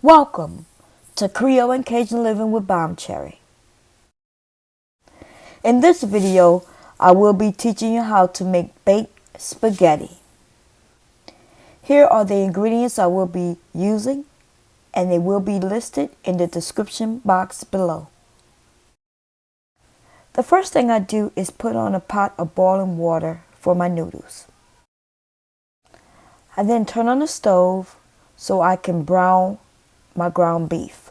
Welcome to Creole and Cajun Living with Bomb Cherry. In this video, I will be teaching you how to make baked spaghetti. Here are the ingredients I will be using, and they will be listed in the description box below. The first thing I do is put on a pot of boiling water for my noodles. I then turn on the stove so I can brown my ground beef.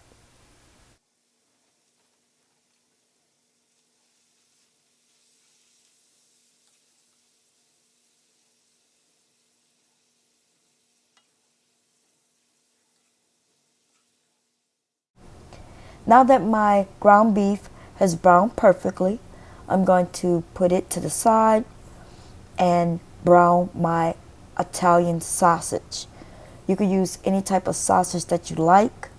Now that my ground beef has browned perfectly, I'm going to put it to the side and brown my Italian sausage. You could use any type of sausage that you like.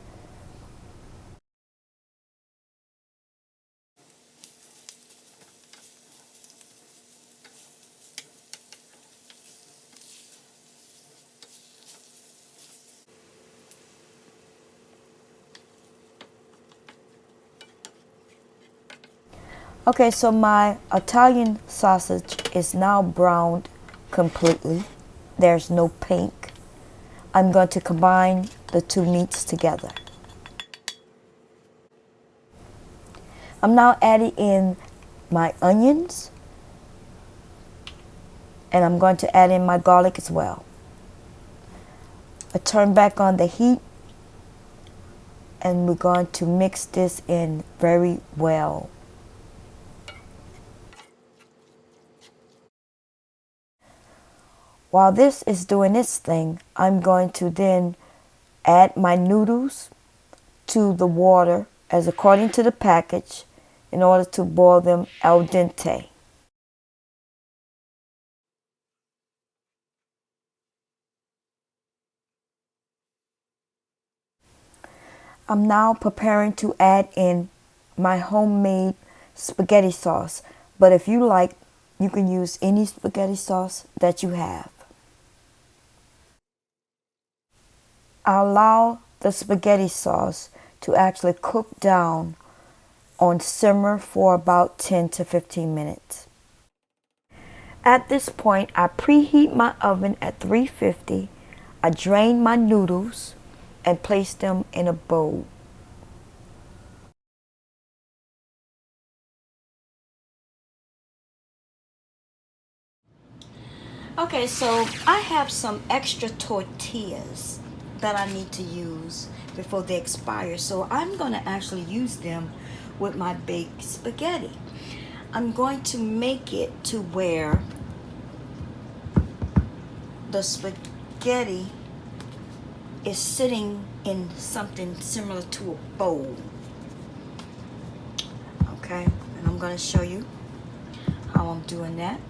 Okay, so my Italian sausage is now browned completely. There's no pink. I'm going to combine the two meats together. I'm now adding in my onions, and I'm going to add in my garlic as well. I turn back on the heat, and we're going to mix this in very well. While this is doing its thing, I'm going to then add my noodles to the water as according to the package in order to boil them al dente. I'm now preparing to add in my homemade spaghetti sauce, but if you like, you can use any spaghetti sauce that you have. I allow the spaghetti sauce to actually cook down on simmer for about 10 to 15 minutes. At this point, I preheat my oven at 350. I drain my noodles and place them in a bowl. Okay, so I have some extra tortillas that I need to use before they expire. So I'm going to actually use them with my baked spaghetti. I'm going to make it to where the spaghetti is sitting in something similar to a bowl. Okay, and I'm going to show you how I'm doing that.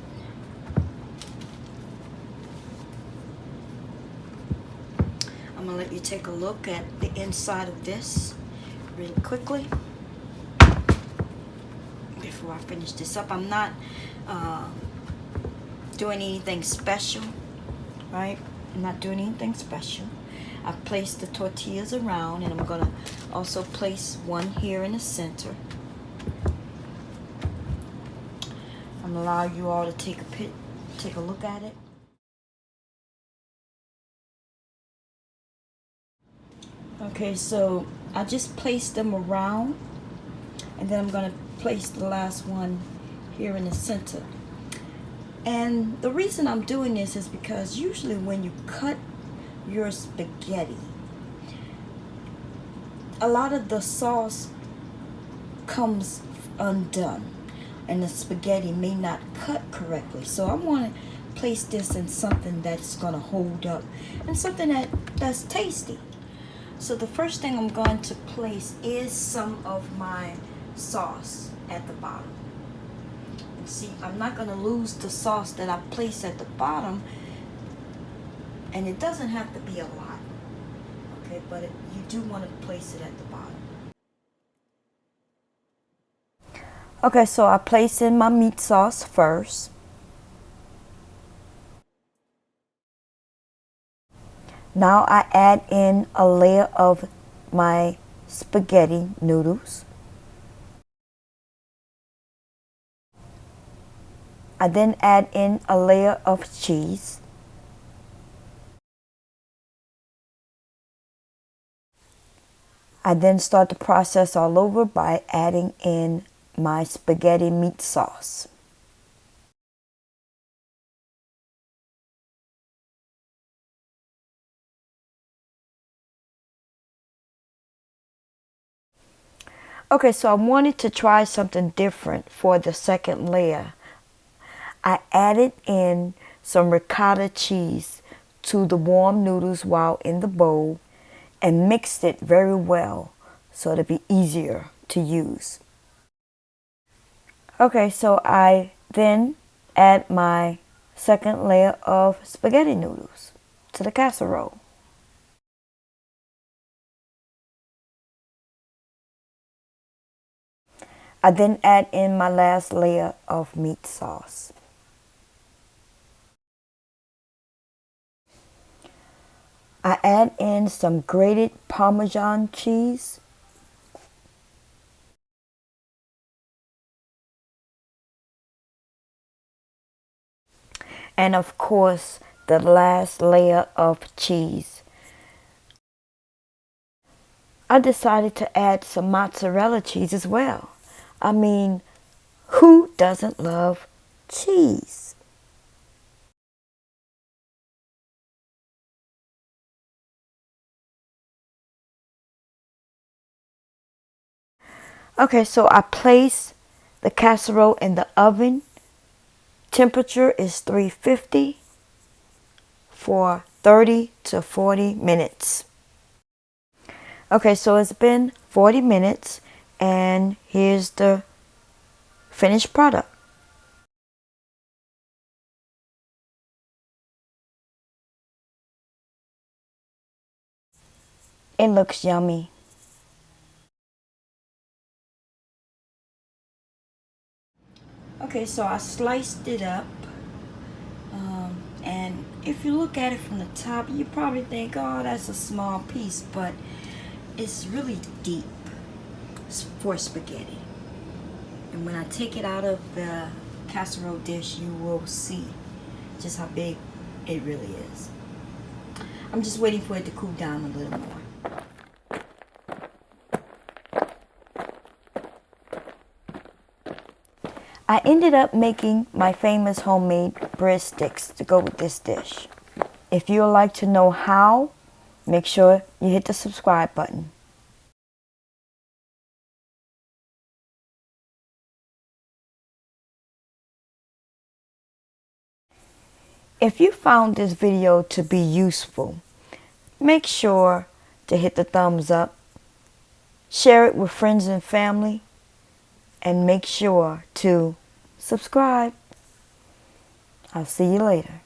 I'm going to let you take a look at the inside of this really quickly before I finish this up. I'm not doing anything special, right? I'm not doing anything special. I've placed the tortillas around, and I'm going to also place one here in the center. I'm going to allow you all to take a look at it. Okay, so I just placed them around, and then I'm going to place the last one here in the center. And the reason I'm doing this is because usually when you cut your spaghetti, a lot of the sauce comes undone, and the spaghetti may not cut correctly. So I want to place this in something that's going to hold up and something that's tasty. So the first thing I'm going to place is some of my sauce at the bottom. And see, I'm not going to lose the sauce that I place at the bottom, and it doesn't have to be a lot, okay, but you do want to place it at the bottom. Okay, so I place in my meat sauce first. Now I add in a layer of my spaghetti noodles. I then add in a layer of cheese. I then start the process all over by adding in my spaghetti meat sauce. Okay, so I wanted to try something different for the second layer. I added in some ricotta cheese to the warm noodles while in the bowl and mixed it very well so it'll be easier to use. Okay, so I then add my second layer of spaghetti noodles to the casserole. I then add in my last layer of meat sauce. I add in some grated Parmesan cheese. And of course, the last layer of cheese. I decided to add some mozzarella cheese as well. I mean, who doesn't love cheese? Okay, so I place the casserole in the oven. Temperature is 350 for 30 to 40 minutes. Okay, so it's been 40 minutes and here's the finished product. It looks yummy. Okay, so I sliced it up. And if you look at it from the top, you probably think, oh, that's a small piece, but it's really deep for spaghetti. And when I take it out of the casserole dish, you will see just how big it really is. I'm just waiting for it to cool down a little more. I ended up making my famous homemade breadsticks to go with this dish. If you would like to know how, make sure you hit the subscribe button. If you found this video to be useful, make sure to hit the thumbs up, share it with friends and family, and make sure to subscribe. I'll see you later.